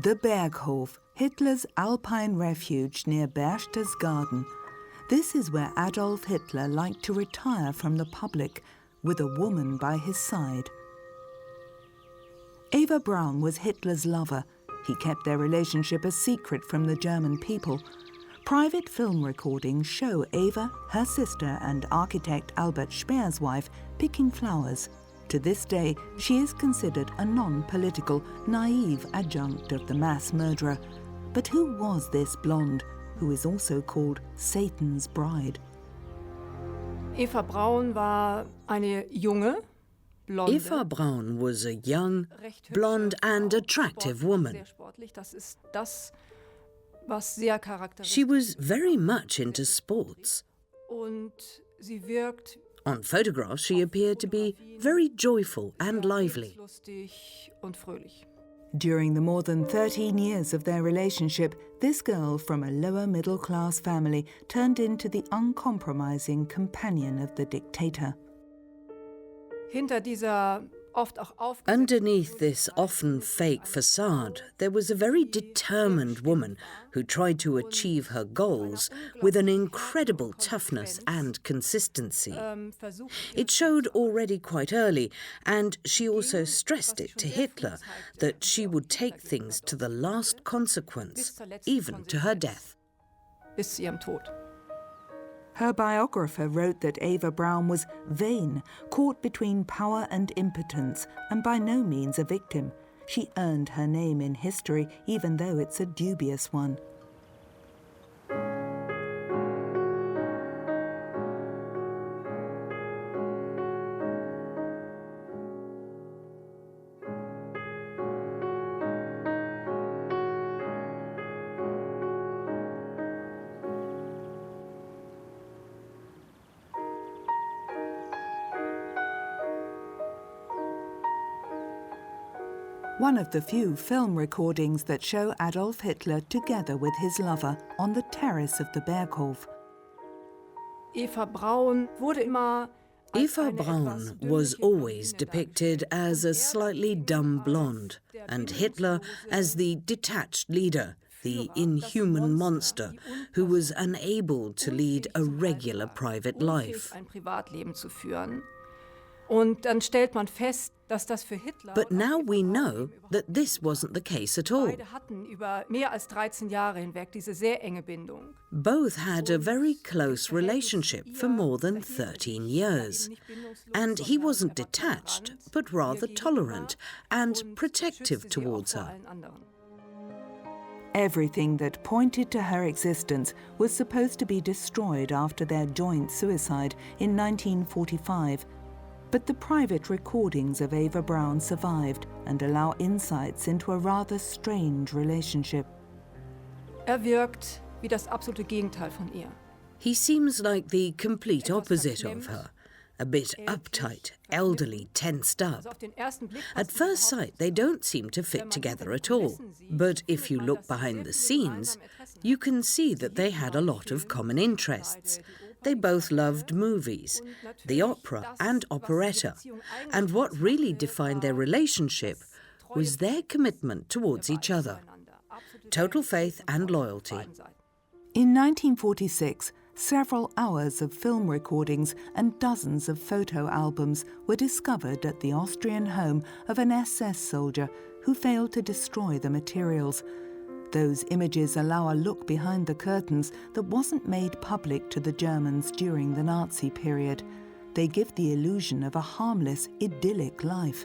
The Berghof, Hitler's alpine refuge near Berchtesgaden. This is where Adolf Hitler liked to retire from the public, with a woman by his side. Eva Braun was Hitler's lover. He kept their relationship a secret from the German people. Private film recordings show Eva, her sister and architect Albert Speer's wife picking flowers. To this day, she is considered a non-political, naive adjunct of the mass murderer. But who was this blonde, who is also called Satan's bride? Eva Braun war eine junge, blonde. Eva Braun was a young, blonde and attractive woman. She was very much into sports. On photographs, she appeared to be very joyful and lively. During the more than 13 years of their relationship, this girl from a lower middle-class family turned into the uncompromising companion of the dictator. Underneath this often fake facade, there was a very determined woman who tried to achieve her goals with an incredible toughness and consistency. It showed already quite early, and she also stressed it to Hitler that she would take things to the last consequence, even to her death. Her biographer wrote that Eva Braun was vain, caught between power and impotence, and by no means a victim. She earned her name in history, even though it's a dubious one. One of the few film recordings that show Adolf Hitler together with his lover on the terrace of the Berghof. Eva Braun was always depicted as a slightly dumb blonde, and Hitler as the detached leader, the inhuman monster who was unable to lead a regular private life. But now we know that this wasn't the case at all. Both had a very close relationship for more than 13 years. And he wasn't detached, but rather tolerant and protective towards her. Everything that pointed to her existence was supposed to be destroyed after their joint suicide in 1945. But the private recordings of Eva Braun survived and allow insights into a rather strange relationship. He seems like the complete opposite of her. A bit uptight, elderly, tensed up. At first sight, they don't seem to fit together at all. But if you look behind the scenes, you can see that they had a lot of common interests. They both loved movies, the opera and operetta, and what really defined their relationship was their commitment towards each other. Total faith and loyalty. In 1946, several hours of film recordings and dozens of photo albums were discovered at the Austrian home of an SS soldier who failed to destroy the materials. Those images allow a look behind the curtains that wasn't made public to the Germans during the Nazi period. They give the illusion of a harmless, idyllic life.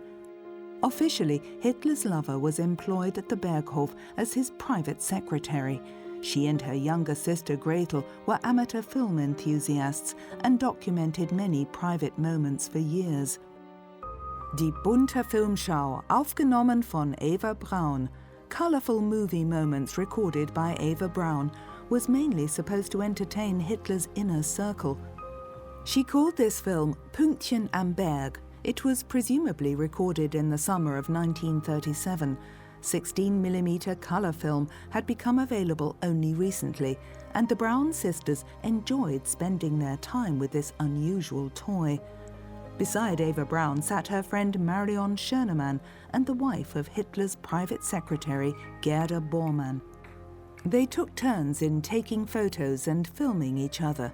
Officially, Hitler's lover was employed at the Berghof as his private secretary. She and her younger sister Gretel were amateur film enthusiasts and documented many private moments for years. Die bunte Filmschau, aufgenommen von Eva Braun. Colourful movie moments recorded by Eva Braun was mainly supposed to entertain Hitler's inner circle. She called this film Pünktchen am Berg. It was presumably recorded in the summer of 1937. 16mm colour film had become available only recently, and the Braun sisters enjoyed spending their time with this unusual toy. Beside Eva Braun sat her friend Marion Schönemann and the wife of Hitler's private secretary, Gerda Bormann. They took turns in taking photos and filming each other.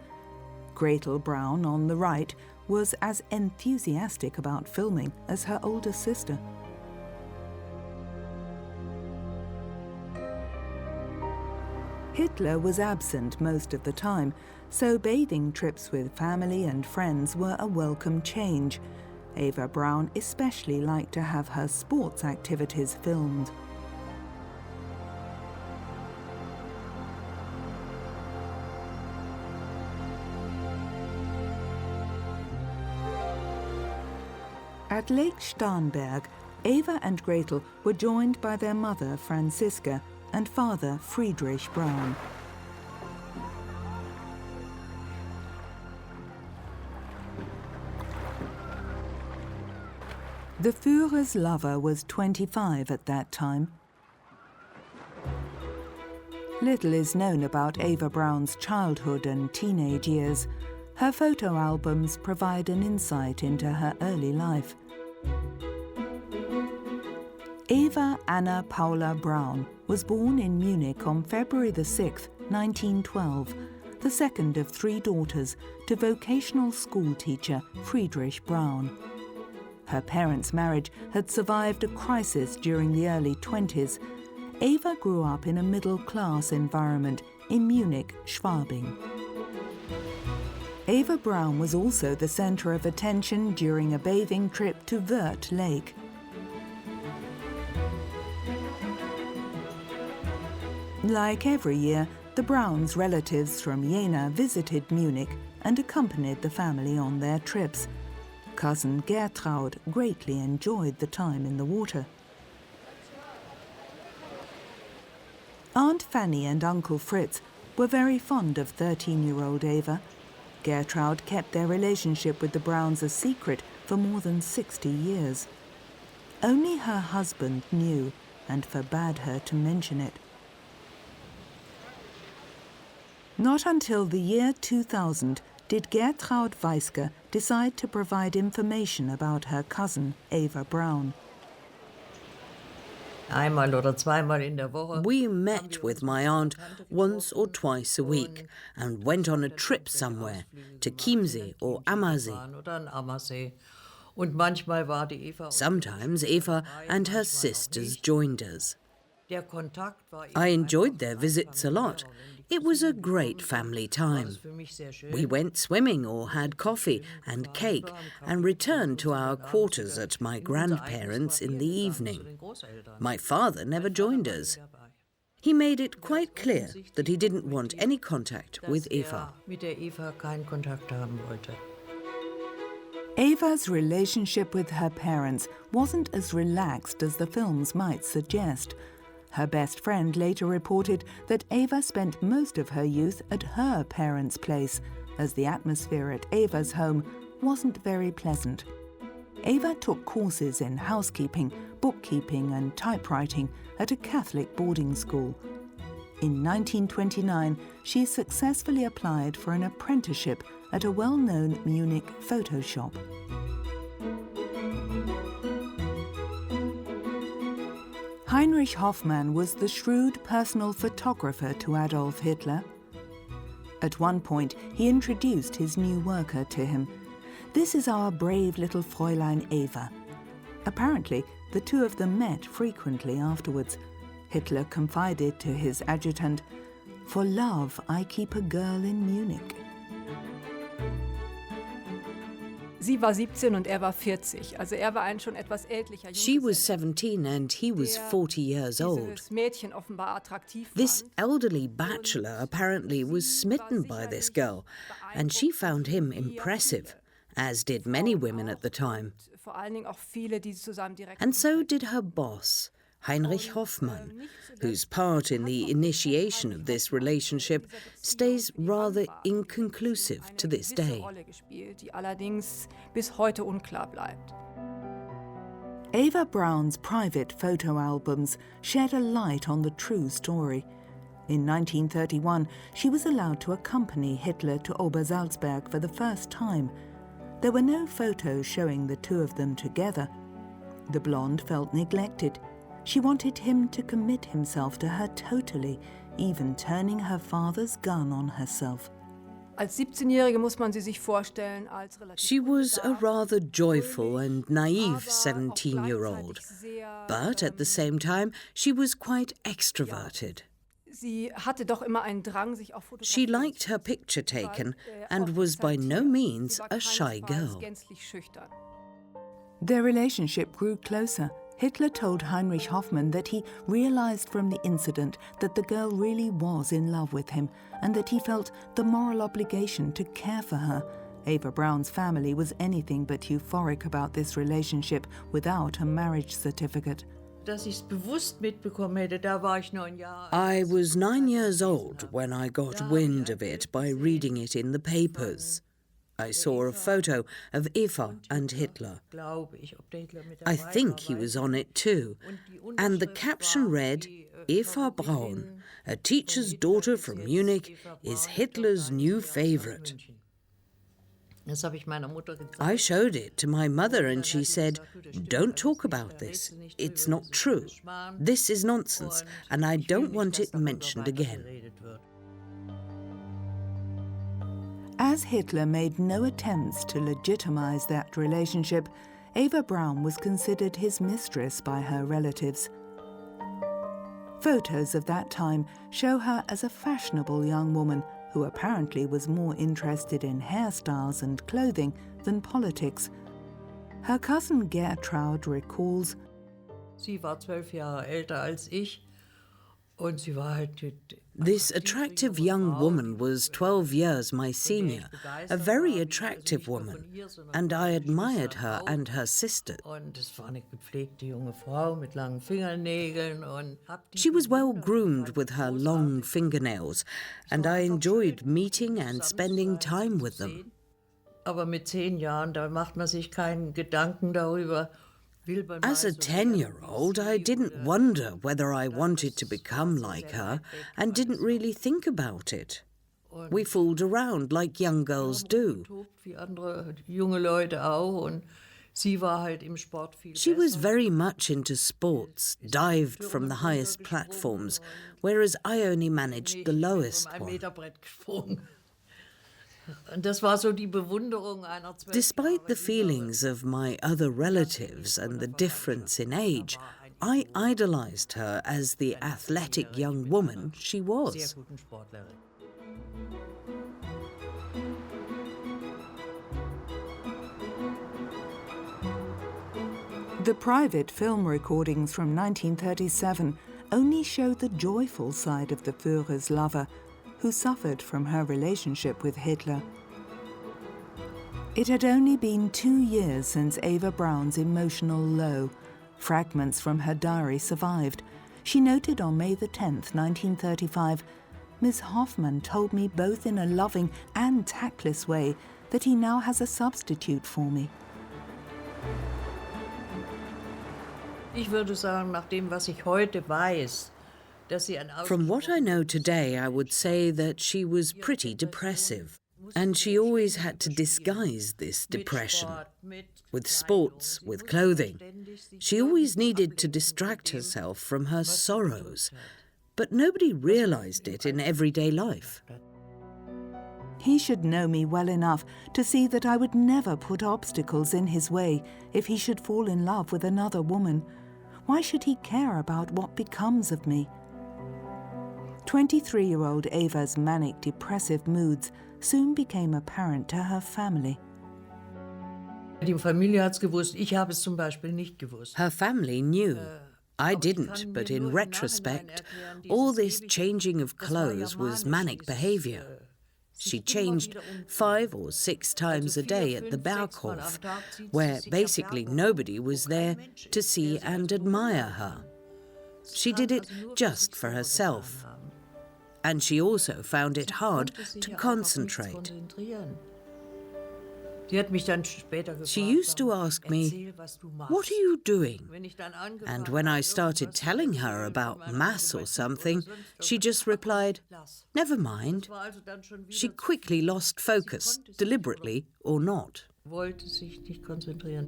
Gretel Braun, on the right, was as enthusiastic about filming as her older sister. Hitler was absent most of the time, so bathing trips with family and friends were a welcome change. Eva Braun especially liked to have her sports activities filmed. At Lake Starnberg, Eva and Gretel were joined by their mother Franziska and father Friedrich Braun. The Führer's lover was 25 at that time. Little is known about Eva Braun's childhood and teenage years. Her photo albums provide an insight into her early life. Eva Anna Paula Braun was born in Munich on February 6, 1912, the second of three daughters to vocational school teacher Friedrich Braun. Her parents' marriage had survived a crisis during the early 20s. Eva grew up in a middle-class environment in Munich, Schwabing. Eva Braun was also the centre of attention during a bathing trip to Wörth Lake. Like every year, the Brauns' relatives from Jena visited Munich and accompanied the family on their trips. Cousin Gertraud greatly enjoyed the time in the water. Aunt Fanny and Uncle Fritz were very fond of 13-year-old Eva. Gertraud kept their relationship with the Brauns a secret for more than 60 years. Only her husband knew and forbade her to mention it. Not until the year 2000 did Gertraud Weiske decide to provide information about her cousin, Eva Braun. We met with my aunt once or twice a week and went on a trip somewhere, to Chiemsee or Ammersee. Sometimes Eva and her sisters joined us. I enjoyed their visits a lot. It was a great family time. We went swimming or had coffee and cake and returned to our quarters at my grandparents' in the evening. My father never joined us. He made it quite clear that he didn't want any contact with Eva. Eva's relationship with her parents wasn't as relaxed as the films might suggest. Her best friend later reported that Eva spent most of her youth at her parents' place, as the atmosphere at Eva's home wasn't very pleasant. Eva took courses in housekeeping, bookkeeping and typewriting at a Catholic boarding school. In 1929, she successfully applied for an apprenticeship at a well-known Munich photo shop. Heinrich Hoffmann was the shrewd personal photographer to Adolf Hitler. At one point, he introduced his new worker to him. "This is our brave little Fräulein Eva." Apparently, the two of them met frequently afterwards. Hitler confided to his adjutant, "For love, I keep a girl in Munich." Sie war 17 und war 40. Also war ein schon etwas ältlicher. She was 17 and he was 40 years old. Mädchen offenbar attraktiv This elderly bachelor apparently was smitten by this girl, and she found him impressive, as did many women at the time. Vor allen Dingen auch viele, die zu seinem direkten And so did her boss, Heinrich Hoffmann, whose part in the initiation of this relationship stays rather inconclusive to this day. Rolle gespielt, die allerdings bis heute unklar bleibt. Eva Braun's private photo albums shed a light on the true story. In 1931, she was allowed to accompany Hitler to Obersalzberg for the first time. There were no photos showing the two of them together. The blonde felt neglected. She wanted him to commit himself to her totally, even turning her father's gun on herself. Als 17-Jährige muss man sie sich vorstellen als relativ She was a rather joyful and naive 17-year-old, but at the same time she was quite extroverted. Sie hatte doch immer einen Drang, sich auch She liked her picture taken and was by no means a shy girl. gänzlich schüchtern. Their relationship grew closer. Hitler told Heinrich Hoffmann that he realized from the incident that the girl really was in love with him and that he felt the moral obligation to care for her. Eva Braun's family was anything but euphoric about this relationship without a marriage certificate. I was 9 years old when I got wind of it by reading it in the papers. I saw a photo of Eva and Hitler. I think he was on it too. And the caption read, "Eva Braun, a teacher's daughter from Munich, is Hitler's new favorite." I showed it to my mother and she said, "Don't talk about this. It's not true. This is nonsense and I don't want it mentioned again." As Hitler made no attempts to legitimize that relationship, Eva Braun was considered his mistress by her relatives. Photos of that time show her as a fashionable young woman who apparently was more interested in hairstyles and clothing than politics. Her cousin Gertraud recalls, Sie war 12 Jahre älter als ich. This attractive young woman was 12 years my senior, a very attractive woman, and I admired her and her sister. She was well groomed with her long fingernails, and I enjoyed meeting and spending time with them. Aber mit 10 Jahren, da macht man sich keinen Gedanken darüber. As a 10-year-old, I didn't wonder whether I wanted to become like her and didn't really think about it. We fooled around like young girls do. She was very much into sports, dived from the highest platforms, whereas I only managed the lowest one. Despite the feelings of my other relatives and the difference in age, I idolized her as the athletic young woman she was. The private film recordings from 1937 only show the joyful side of the Führer's lover, who suffered from her relationship with Hitler. It had only been 2 years since Eva Braun's emotional low. Fragments from her diary survived. She noted on May 10th, 1935, "Miss Hoffmann told me both in a loving and tactless way that he now has a substitute for me." Ich würde sagen, nach dem, was ich heute weiß, From what I know today, I would say that she was pretty depressive, and she always had to disguise this depression. With sports, with clothing. She always needed to distract herself from her sorrows, but nobody realized it in everyday life. He should know me well enough to see that I would never put obstacles in his way if he should fall in love with another woman. Why should he care about what becomes of me? 23-year-old Eva's manic-depressive moods soon became apparent to her family. Die Familie hat's gewusst, ich habe es zum Beispiel nicht gewusst. Her family knew. I didn't, but in retrospect, all this changing of clothes was manic behavior. She changed 5 or 6 times a day at the Berghof, where basically nobody was there to see and admire her. She did it just for herself. And she also found it hard to concentrate. She used to ask me, "What are you doing?" And when I started telling her about mass or something, she just replied, "Never mind." She quickly lost focus, deliberately or not. wollte sich nicht konzentrieren.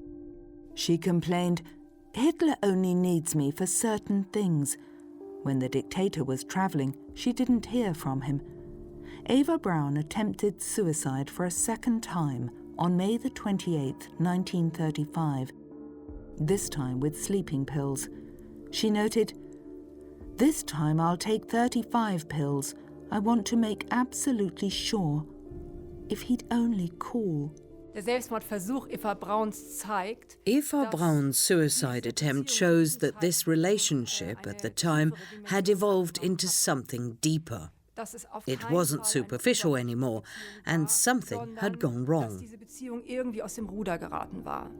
She complained, "Hitler only needs me for certain things." When the dictator was travelling, she didn't hear from him. Eva Braun attempted suicide for a second time on May the 28th, 1935, this time with sleeping pills. She noted, "This time I'll take 35 pills. I want to make absolutely sure. If he'd only call." Der Selbstmordversuch Eva Brauns zeigt, Eva Braun's suicide attempt shows that this relationship at the time had evolved into something deeper. dass es auf It keinen wasn't Fall eine superficial anymore, and something sondern had gone dass wrong. diese Beziehung irgendwie aus dem Ruder geraten war.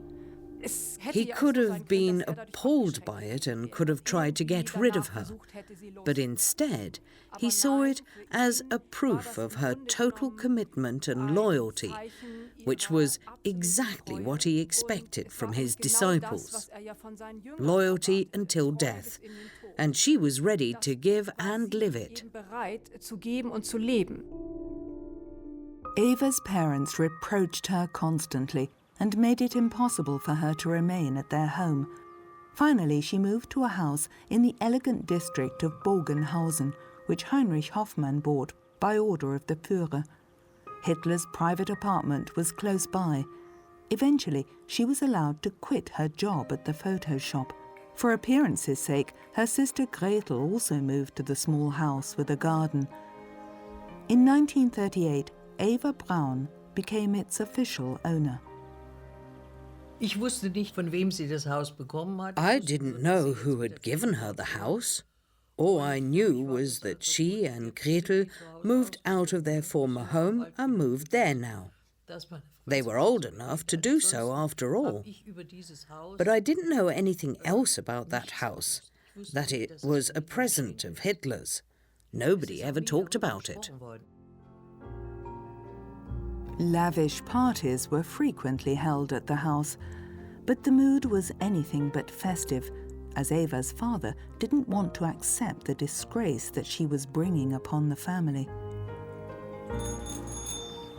Es hätte He ja auch could so have sein können, been dass dadurch appalled by abgeschreckt it and wäre. could have tried to get Irgendwie rid of danach her. versucht hätte, sie But loszulassen. instead, he Aber saw nein, it für as ihn a war proof das of im her Grunde total genommen commitment and ein loyalty, Zeichen which ihrer was absoluten exactly Treue. what he Und expected es from war his genau das, was disciples. er ja von seinen Jüngern Loyalty erwartete, until Treue death, bis in den Tod. and she was ready Das to give war and sie live it. eben bereit zu geben und zu leben. Eva's parents reproached her constantly and made it impossible for her to remain at their home. Finally, she moved to a house in the elegant district of Bogenhausen, which Heinrich Hoffmann bought by order of the Führer. Hitler's private apartment was close by. Eventually, she was allowed to quit her job at the photo shop. For appearance's sake, her sister Gretel also moved to the small house with a garden. In 1938, Eva Braun became its official owner. Ich wusste nicht, von wem sie das Haus bekommen hat. I didn't know who had given her the house. All I knew was that she and Gretel moved out of their former home and moved there now. They were old enough to do so after all. But I didn't know anything else about that house, that it was a present of Hitler's. Nobody ever talked about it. Lavish parties were frequently held at the house, but the mood was anything but festive, as Eva's father didn't want to accept the disgrace that she was bringing upon the family.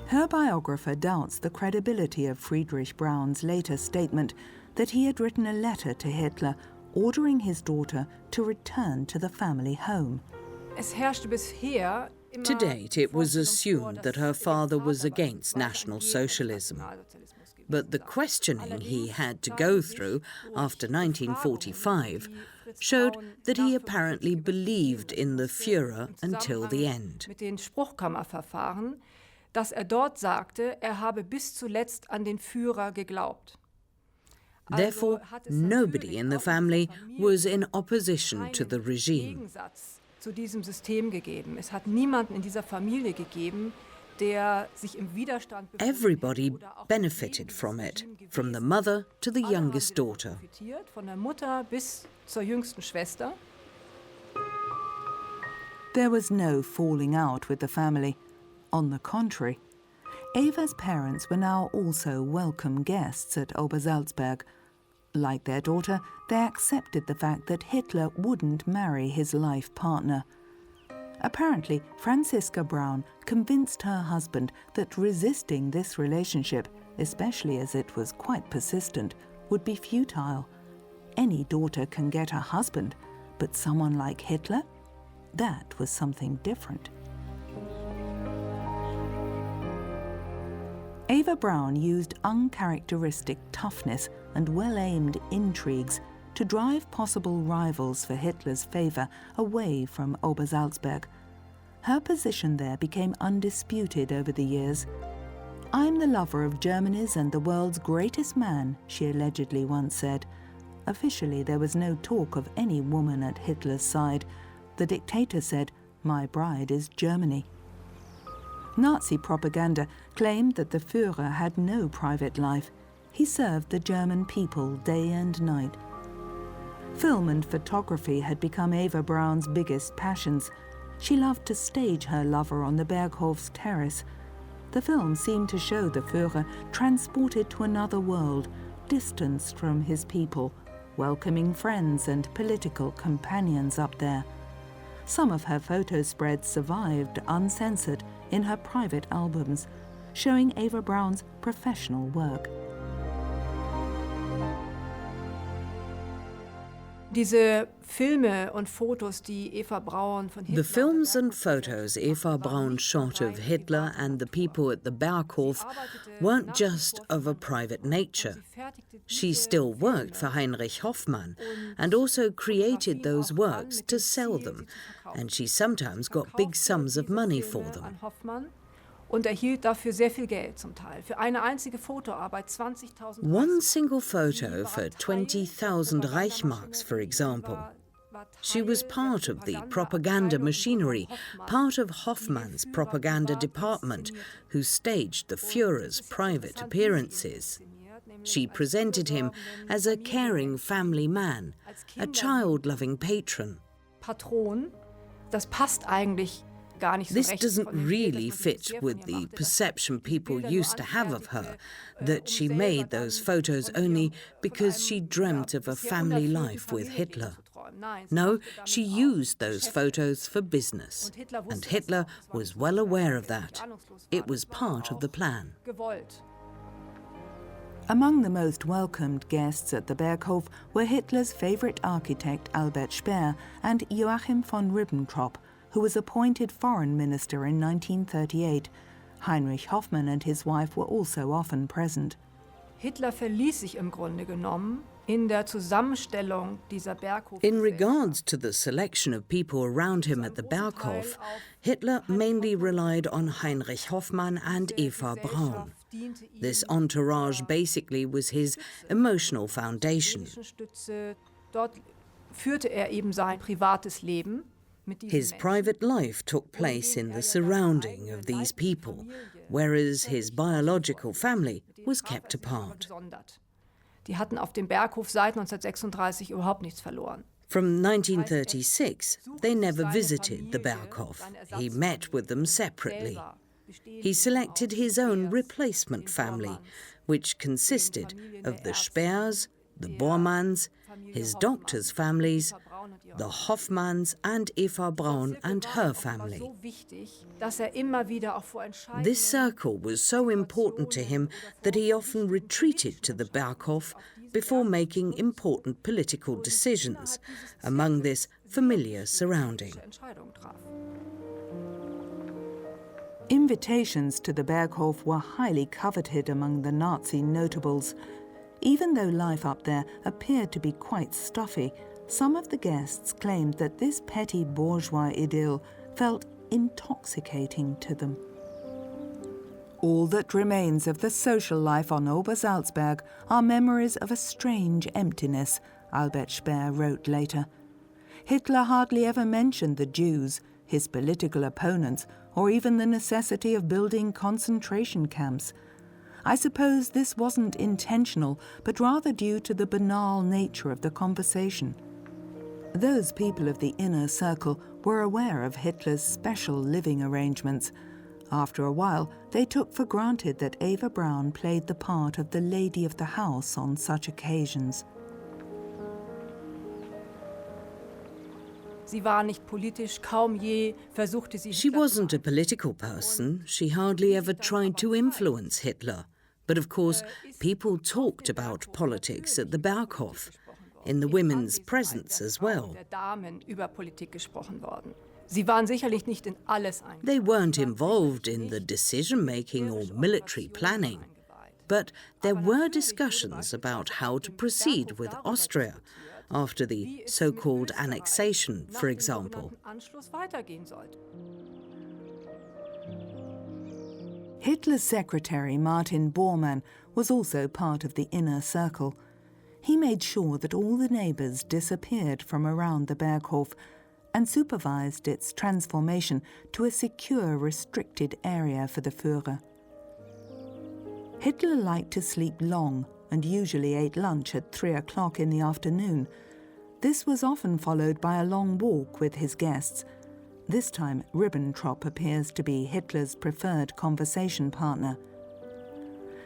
Her biographer doubts the credibility of Friedrich Braun's later statement that he had written a letter to Hitler ordering his daughter to return to the family home. Es herrschte bisher To date, it was assumed that her father was against National Socialism. But the questioning he had to go through after 1945 showed that he apparently believed in the Führer until the end. Mit den Spruchkammerverfahren, dass dort sagte, habe bis zuletzt an den Führer geglaubt. Therefore, nobody in the family was in opposition to the regime. Zu diesem System gegeben. Es hat niemanden in dieser Familie gegeben, der sich im Widerstand befunden Everybody hätte oder auch benefited gegen das from it, Regime from the gewesen. mother to the Alle haben youngest davon daughter. profitiert, von der Mutter bis zur jüngsten Schwester. There was no falling out with the family. On the contrary, Eva's parents were now also welcome guests at Obersalzberg. Like their daughter, they accepted the fact that Hitler wouldn't marry his life partner. Apparently, Franziska Braun convinced her husband that resisting this relationship, especially as it was quite persistent, would be futile. Any daughter can get a husband, but someone like Hitler? That was something different. Eva Braun used uncharacteristic toughness and well-aimed intrigues to drive possible rivals for Hitler's favour away from Obersalzberg. Her position there became undisputed over the years. "I'm the lover of Germany's and the world's greatest man," she allegedly once said. Officially, there was no talk of any woman at Hitler's side. The dictator said, "My bride is Germany." Nazi propaganda claimed that the Führer had no private life. He served the German people day and night. Film and photography had become Eva Braun's biggest passions. She loved to stage her lover on the Berghof's terrace. The film seemed to show the Führer transported to another world, distanced from his people, welcoming friends and political companions up there. Some of her photo spreads survived uncensored in her private albums. showing Eva Braun's professional work. Diese Filme und Fotos, die Eva Braun von Hitler The films and photos Eva Braun shot of Hitler and the people at the Berghof weren't just of a private nature. She still worked for Heinrich Hoffmann and also created those works to sell them, and she sometimes got big sums of money for them. Und erhielt dafür sehr viel Geld zum Teil. Für eine einzige Fotoarbeit 20.000 One single photo for 20,000 Reichmarks, for example. She was part of the propaganda machinery, part of Hoffmann's propaganda department, who staged the Führer's private appearances. She presented him as a caring family man, a child-loving patron. Patron, das passt eigentlich. This doesn't really fit with the perception people used to have of her, that she made those photos only because she dreamt of a family life with Hitler. No, she used those photos for business, and Hitler was well aware of that. It was part of the plan. Among the most welcomed guests at the Berghof were Hitler's favourite architect Albert Speer and Joachim von Ribbentrop, who was appointed foreign minister in 1938. Heinrich Hoffmann and his wife were also often present. Hitler verließ sich im Grunde genommen in der Zusammenstellung dieser Berghof. In regards to the selection of people around him at the Berghof, Hitler mainly relied on Heinrich Hoffmann and Eva Braun. This entourage basically was his emotional foundation. Dort führte eben sein privates Leben. His private life took place in the surrounding of these people, whereas his biological family was kept apart. Die hatten auf dem Berghof seit 1936 überhaupt nichts verloren. From 1936, they never visited the Berghof. He met with them separately. He selected his own replacement family, which consisted of the Speers, the Bormanns, his doctors' families, the Hoffmanns and Eva Braun and her family. This circle was so important to him that he often retreated to the Berghof before making important political decisions, among this familiar surrounding. Invitations to the Berghof were highly coveted among the Nazi notables. Even though life up there appeared to be quite stuffy, some of the guests claimed that this petty bourgeois idyll felt intoxicating to them. All that remains of the social life on Obersalzberg are memories of a strange emptiness, Albert Speer wrote later. Hitler hardly ever mentioned the Jews, his political opponents, or even the necessity of building concentration camps. I suppose this wasn't intentional, but rather due to the banal nature of the conversation. Those people of the inner circle were aware of Hitler's special living arrangements. After a while, they took for granted that Eva Braun played the part of the lady of the house on such occasions. She wasn't a political person. She hardly ever tried to influence Hitler. But of course, people talked about politics at the Berghof, in the women's presence as well. They weren't involved in the decision-making or military planning, but there were discussions about how to proceed with Austria after the so-called annexation, for example. Hitler's secretary, Martin Bormann, was also part of the inner circle. He made sure that all the neighbours disappeared from around the Berghof and supervised its transformation to a secure, restricted area for the Führer. Hitler liked to sleep long and usually ate lunch at 3 o'clock in the afternoon. This was often followed by a long walk with his guests. This time, Ribbentrop appears to be Hitler's preferred conversation partner.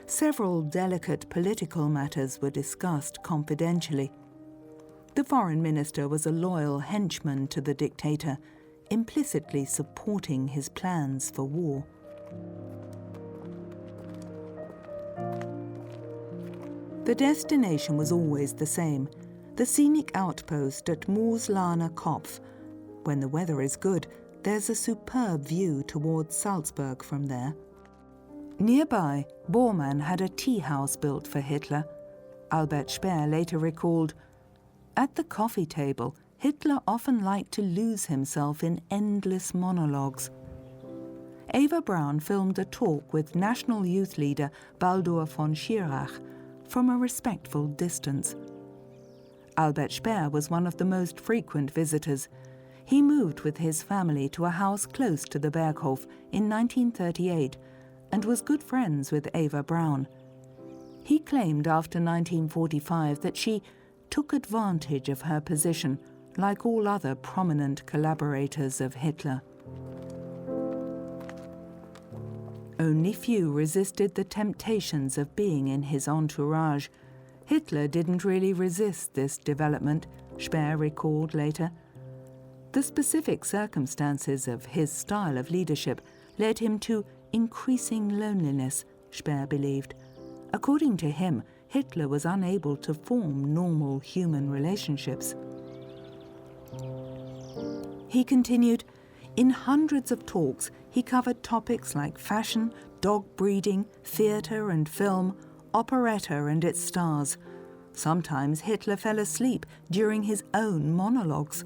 Several delicate political matters were discussed confidentially. The foreign minister was a loyal henchman to the dictator, implicitly supporting his plans for war. The destination was always the same, the scenic outpost at Mooslaner Kopf. When the weather is good, there's a superb view towards Salzburg from there. Nearby, Bormann had a tea house built for Hitler. Albert Speer later recalled, "At the coffee table, Hitler often liked to lose himself in endless monologues." Eva Braun filmed a talk with National Youth Leader Baldur von Schirach from a respectful distance. Albert Speer was one of the most frequent visitors. He moved with his family to a house close to the Berghof in 1938 and was good friends with Eva Braun. He claimed after 1945 that she took advantage of her position, like all other prominent collaborators of Hitler. Only few resisted the temptations of being in his entourage. Hitler didn't really resist this development, Speer recalled later. The specific circumstances of his style of leadership led him to increasing loneliness, Speer believed. According to him, Hitler was unable to form normal human relationships. He continued, "In hundreds of talks, he covered topics like fashion, dog breeding, theatre and film, operetta and its stars. Sometimes Hitler fell asleep during his own monologues."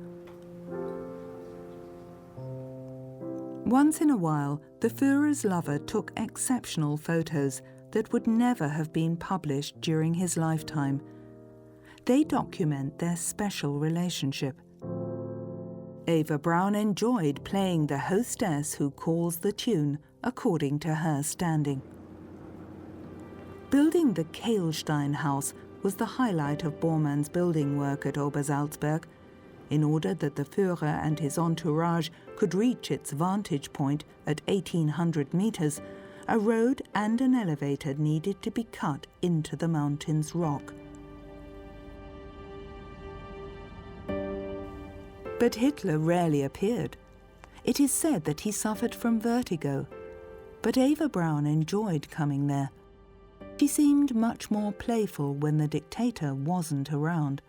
Once in a while, the Führer's lover took exceptional photos that would never have been published during his lifetime. They document their special relationship. Eva Braun enjoyed playing the hostess who calls the tune, according to her standing. Building the Kehlstein house was the highlight of Bormann's building work at Obersalzberg. In order that the Führer and his entourage could reach its vantage point at 1,800 meters, a road and an elevator needed to be cut into the mountain's rock. But Hitler rarely appeared. It is said that he suffered from vertigo, but Eva Braun enjoyed coming there. She seemed much more playful when the dictator wasn't around.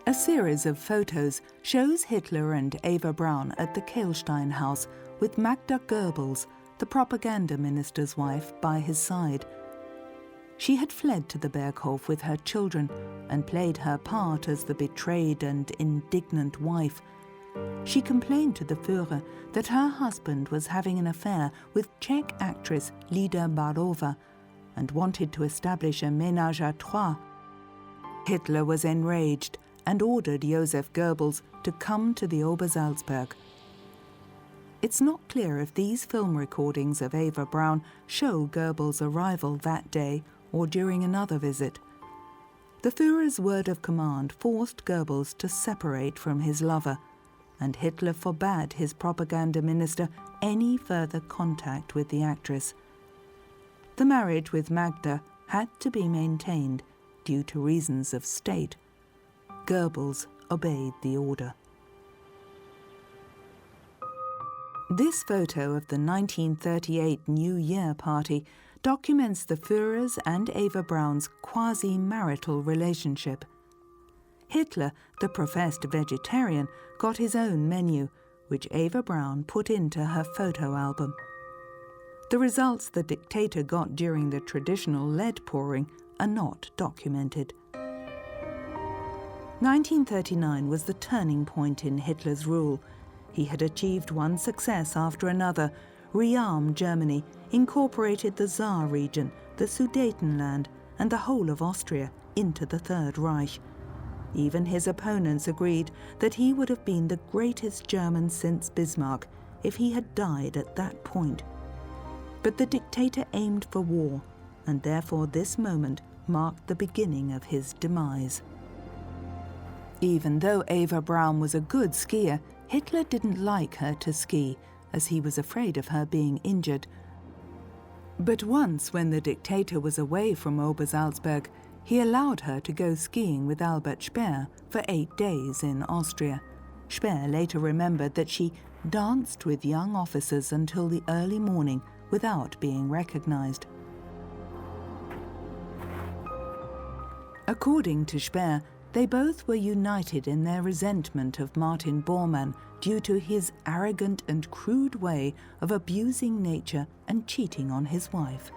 A series of photos shows Hitler and Eva Braun at the Kehlstein house with Magda Goebbels, the propaganda minister's wife, by his side. She had fled to the Berghof with her children and played her part as the betrayed and indignant wife. She complained to the Führer that her husband was having an affair with Czech actress Lida Barova and wanted to establish a ménage à trois. Hitler was enraged and ordered Josef Goebbels to come to the Obersalzberg. It's not clear if these film recordings of Eva Braun show Goebbels' arrival that day or during another visit. The Führer's word of command forced Goebbels to separate from his lover, and Hitler forbade his propaganda minister any further contact with the actress. The marriage with Magda had to be maintained due to reasons of state. Goebbels obeyed the order. This photo of the 1938 New Year party documents the Führer's and Eva Braun's quasi-marital relationship. Hitler, the professed vegetarian, got his own menu, which Eva Braun put into her photo album. The results the dictator got during the traditional lead pouring are not documented. 1939 was the turning point in Hitler's rule. He had achieved one success after another, rearmed Germany, incorporated the Saar region, the Sudetenland, and the whole of Austria into the Third Reich. Even his opponents agreed that he would have been the greatest German since Bismarck if he had died at that point. But the dictator aimed for war, and therefore this moment marked the beginning of his demise. Even though Eva Braun was a good skier, Hitler didn't like her to ski, as he was afraid of her being injured. But once, when the dictator was away from Obersalzberg, He allowed her to go skiing with Albert Speer for 8 days in Austria. Speer later remembered that she danced with young officers until the early morning without being recognized. According to Speer, they both were united in their resentment of Martin Bormann due to his arrogant and crude way of abusing nature and cheating on his wife.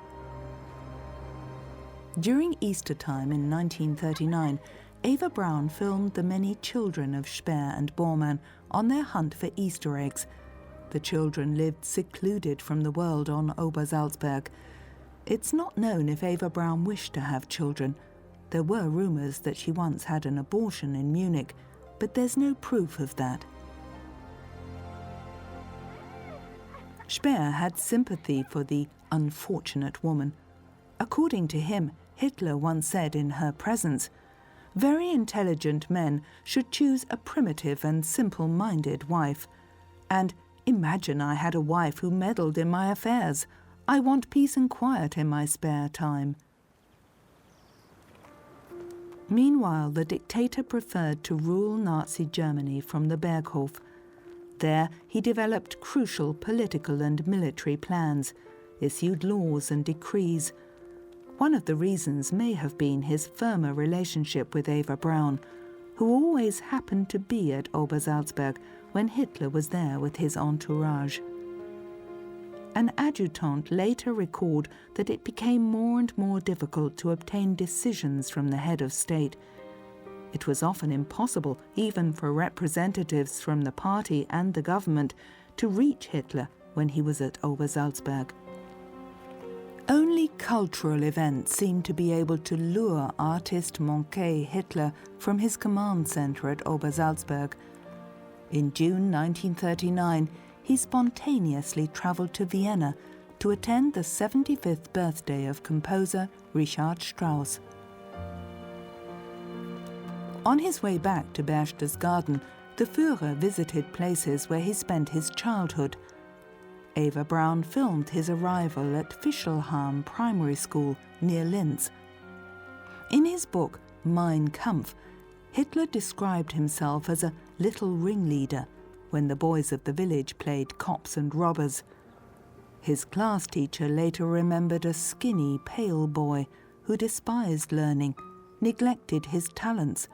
During Easter time in 1939, Eva Braun filmed the many children of Speer and Bormann on their hunt for Easter eggs. The children lived secluded from the world on Obersalzberg. It's not known if Eva Braun wished to have children. There were rumors that she once had an abortion in Munich, but there's no proof of that. Speer had sympathy for the unfortunate woman. According to him, Hitler once said in her presence, "Very intelligent men should choose a primitive and simple-minded wife." And "Imagine I had a wife who meddled in my affairs. I want peace and quiet in my spare time." Meanwhile, the dictator preferred to rule Nazi Germany from the Berghof. There, he developed crucial political and military plans, issued laws and decrees. One of the reasons may have been his firmer relationship with Eva Braun, who always happened to be at Obersalzberg when Hitler was there with his entourage. An adjutant later recalled that it became more and more difficult to obtain decisions from the head of state. It was often impossible, even for representatives from the party and the government, to reach Hitler when he was at Obersalzberg. Only cultural events seemed to be able to lure artist Moncke Hitler from his command center at Obersalzberg. In June 1939, he spontaneously traveled to Vienna to attend the 75th birthday of composer Richard Strauss. On his way back to Berchtesgaden, the Führer visited places where he spent his childhood. Eva Braun filmed his arrival at Fischelham Primary School near Linz. In his book Mein Kampf, Hitler described himself as a little ringleader when the boys of the village played cops and robbers. His class teacher later remembered a skinny, pale boy who despised learning, neglected his talents,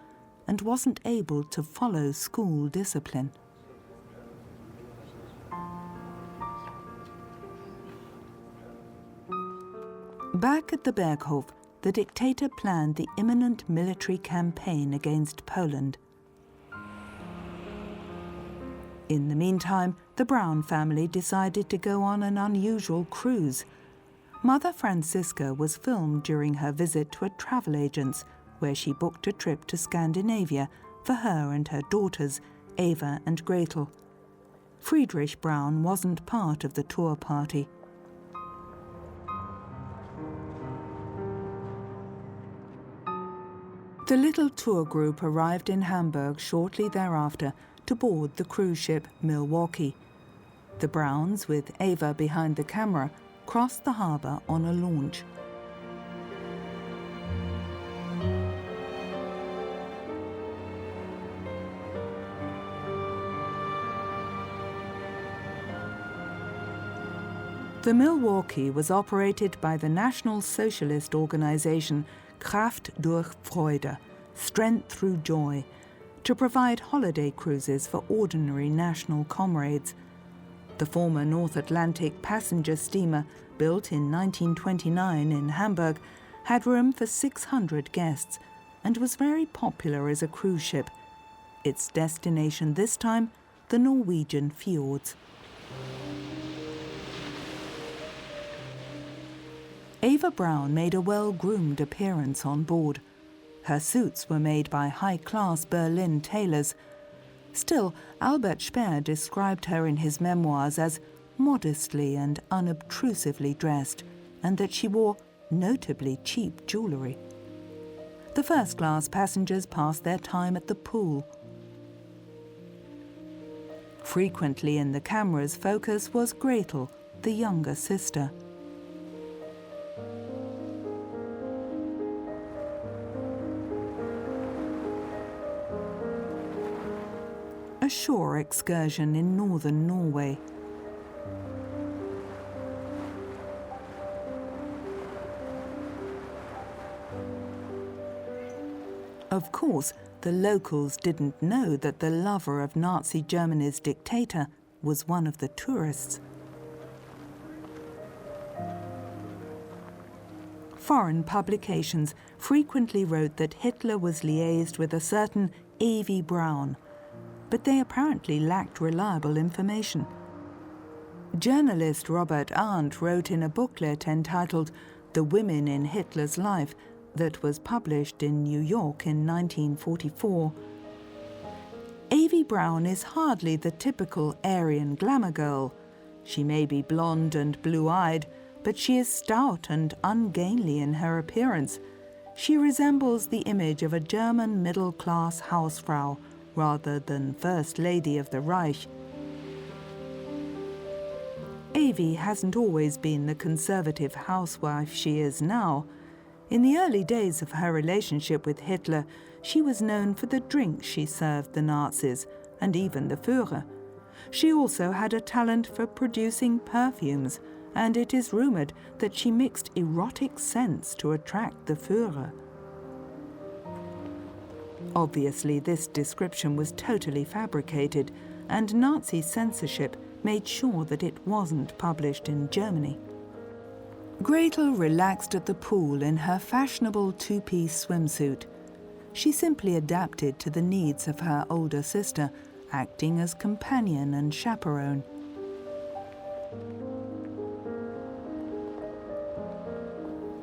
and wasn't able to follow school discipline. Back at the Berghof, the dictator planned the imminent military campaign against Poland. In the meantime, the Braun family decided to go on an unusual cruise. Mother Franziska was filmed during her visit to a travel agent's, where she booked a trip to Scandinavia for her and her daughters, Eva and Gretel. Friedrich Braun wasn't part of the tour party. The little tour group arrived in Hamburg shortly thereafter to board the cruise ship Milwaukee. The Brauns, with Eva behind the camera, crossed the harbour on a launch. The Milwaukee was operated by the National Socialist organization Kraft durch Freude, Strength Through Joy, to provide holiday cruises for ordinary national comrades. The former North Atlantic passenger steamer, built in 1929 in Hamburg, had room for 600 guests and was very popular as a cruise ship. Its destination this time, the Norwegian fjords. Eva Braun made a well-groomed appearance on board. Her suits were made by high-class Berlin tailors. Still, Albert Speer described her in his memoirs as modestly and unobtrusively dressed, and that she wore notably cheap jewellery. The first-class passengers passed their time at the pool. Frequently in the camera's focus was Gretel, the younger sister. shore excursion in northern Norway. Of course, the locals didn't know that the lover of Nazi Germany's dictator was one of the tourists. Foreign publications frequently wrote that Hitler was liaised with a certain Eva Braun, but they apparently lacked reliable information. Journalist Robert Arndt wrote in a booklet entitled The Women in Hitler's Life that was published in New York in 1944. Eva Braun is hardly the typical Aryan glamour girl. She may be blonde and blue-eyed, but she is stout and ungainly in her appearance. She resembles the image of a German middle-class Hausfrau rather than First Lady of the Reich. Eva hasn't always been the conservative housewife she is now. In the early days of her relationship with Hitler, she was known for the drinks she served the Nazis and even the Führer. She also had a talent for producing perfumes, and it is rumoured that she mixed erotic scents to attract the Führer. Obviously, this description was totally fabricated, and Nazi censorship made sure that it wasn't published in Germany. Gretel relaxed at the pool in her fashionable two-piece swimsuit. She simply adapted to the needs of her older sister, acting as companion and chaperone.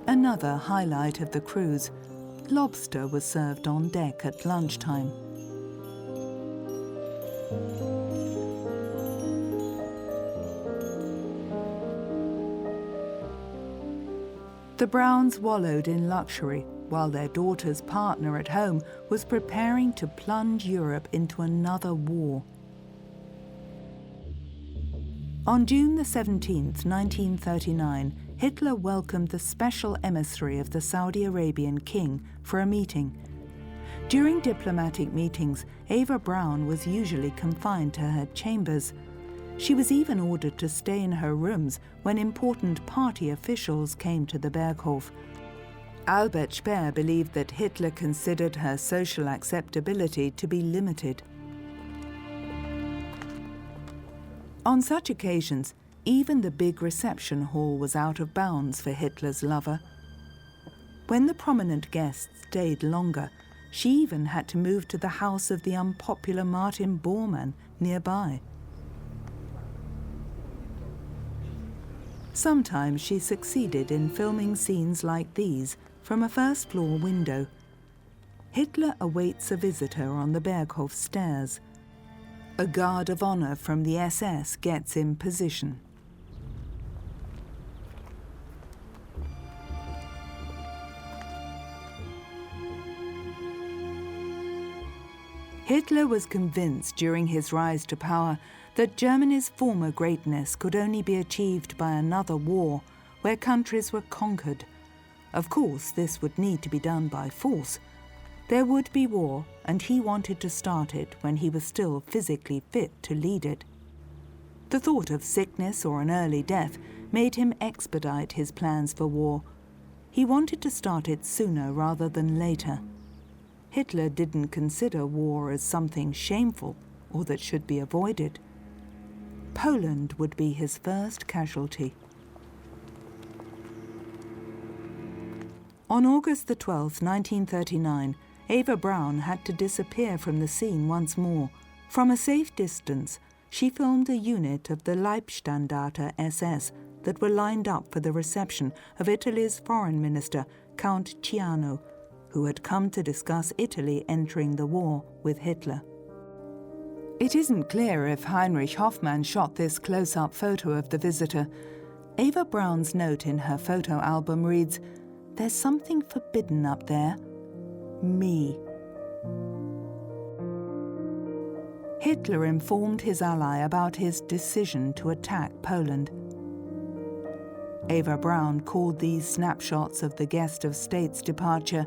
Another highlight of the cruise, lobster was served on deck at lunchtime. The Browns wallowed in luxury, while their daughter's partner at home was preparing to plunge Europe into another war. On June the 17th, 1939, Hitler welcomed the special emissary of the Saudi Arabian king for a meeting. During diplomatic meetings, Eva Braun was usually confined to her chambers. She was even ordered to stay in her rooms when important party officials came to the Berghof. Albert Speer believed that Hitler considered her social acceptability to be limited. On such occasions, even the big reception hall was out of bounds for Hitler's lover. When the prominent guests stayed longer, she even had to move to the house of the unpopular Martin Bormann nearby. Sometimes she succeeded in filming scenes like these from a first-floor window. Hitler awaits a visitor on the Berghof stairs. A guard of honor from the SS gets in position. Hitler was convinced during his rise to power that Germany's former greatness could only be achieved by another war where countries were conquered. Of course, this would need to be done by force. There would be war, and he wanted to start it when he was still physically fit to lead it. The thought of sickness or an early death made him expedite his plans for war. He wanted to start it sooner rather than later. Hitler didn't consider war as something shameful or that should be avoided. Poland would be his first casualty. On August the 12th, 1939, Eva Braun had to disappear from the scene once more. From a safe distance, she filmed a unit of the Leibstandarte SS that were lined up for the reception of Italy's foreign minister, Count Ciano, who had come to discuss Italy entering the war with Hitler. It isn't clear if Heinrich Hoffmann shot this close-up photo of the visitor. Eva Braun's note in her photo album reads, "There's something forbidden up there. Me." Hitler informed his ally about his decision to attack Poland. Eva Braun called these snapshots of the guest of state's departure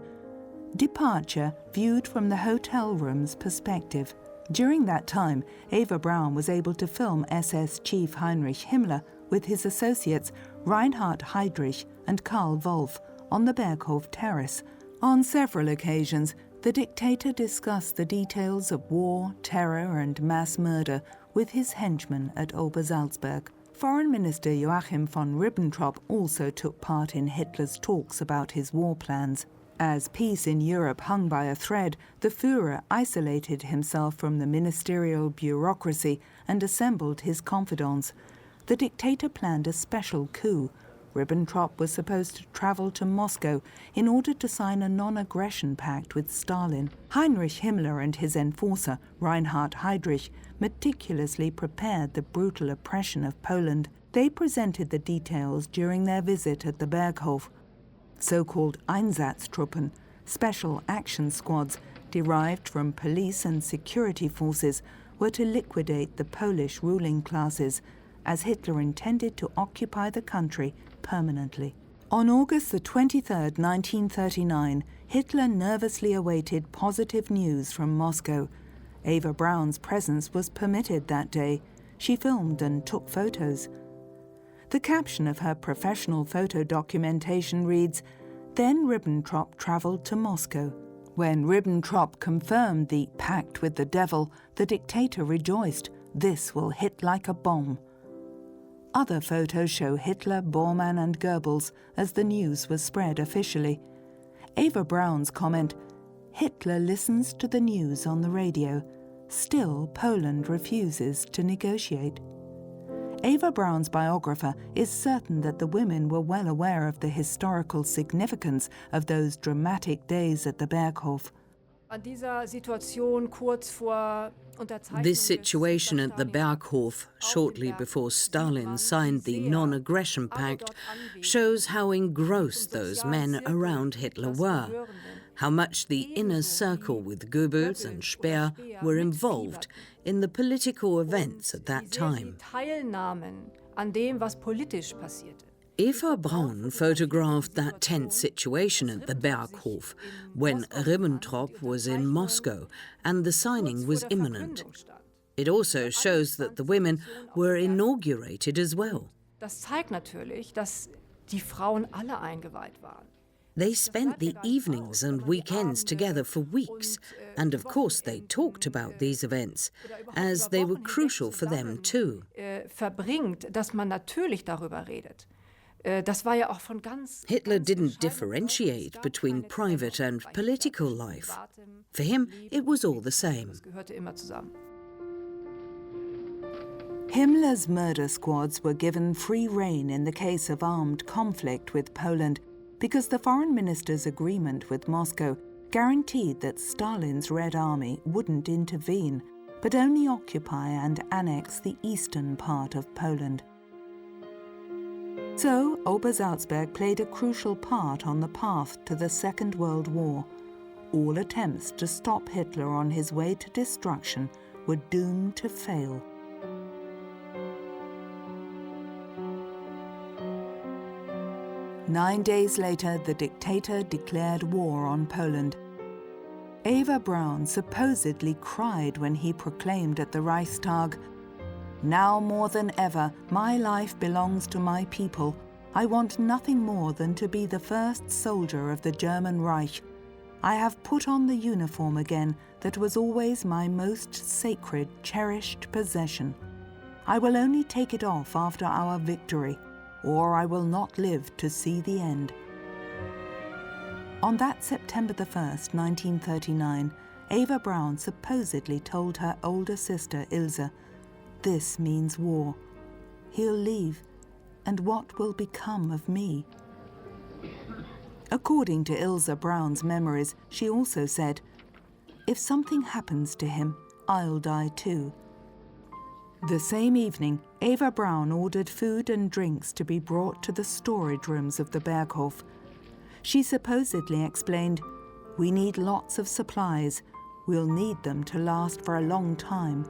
viewed from the hotel room's perspective, During that time, Eva Braun was able to film SS Chief Heinrich Himmler with his associates Reinhard Heydrich and Karl Wolff on the Berghof terrace. On several occasions, the dictator discussed the details of war, terror and mass murder with his henchmen at Obersalzberg. Foreign Minister Joachim von Ribbentrop also took part in Hitler's talks about his war plans. As peace in Europe hung by a thread, the Führer isolated himself from the ministerial bureaucracy and assembled his confidants. The dictator planned a special coup. Ribbentrop was supposed to travel to Moscow in order to sign a non-aggression pact with Stalin. Heinrich Himmler and his enforcer, Reinhard Heydrich, meticulously prepared the brutal oppression of Poland. They presented the details during their visit at the Berghof. So-called Einsatztruppen, special action squads derived from police and security forces, were to liquidate the Polish ruling classes, as Hitler intended to occupy the country permanently. On August the 23rd, 1939, Hitler nervously awaited positive news from Moscow. Eva Braun's presence was permitted that day. She filmed and took photos. The caption of her professional photo documentation reads, "Then Ribbentrop travelled to Moscow." When Ribbentrop confirmed the pact with the devil, the dictator rejoiced. "This will hit like a bomb." Other photos show Hitler, Bormann and Goebbels as the news was spread officially. Eva Braun's comment, "Hitler listens to the news on the radio. Still, Poland refuses to negotiate." Eva Braun's biographer is certain that the women were well aware of the historical significance of those dramatic days at the Berghof. This situation at the Berghof, shortly before Stalin signed the non-aggression pact, shows how engrossed those men around Hitler were, how much the inner circle with Goebbels and Speer were involved in the political events at that time. Eva Braun photographed that tense situation at the Berghof when Ribbentrop was in Moscow and the signing was imminent. It also shows that the women were inaugurated as well. They spent the evenings and weekends together for weeks, and of course they talked about these events, as they were crucial for them too. Hitler didn't differentiate between private and political life. For him, it was all the same. Himmler's murder squads were given free rein in the case of armed conflict with Poland because the foreign minister's agreement with Moscow guaranteed that Stalin's Red Army wouldn't intervene, but only occupy and annex the eastern part of Poland. So, Obersalzberg played a crucial part on the path to the Second World War. All attempts to stop Hitler on his way to destruction were doomed to fail. Nine days later, the dictator declared war on Poland. Eva Braun supposedly cried when he proclaimed at the Reichstag, "Now more than ever, my life belongs to my people. I want nothing more than to be the first soldier of the German Reich. I have put on the uniform again that was always my most sacred, cherished possession. I will only take it off after our victory, or I will not live to see the end." On that September the 1st, 1939, Eva Braun supposedly told her older sister Ilse, "This means war. He'll leave, and what will become of me?" According to Ilse Braun's memories, she also said, "If something happens to him, I'll die too." The same evening, Eva Braun ordered food and drinks to be brought to the storage rooms of the Berghof. She supposedly explained, "We need lots of supplies. We'll need them to last for a long time."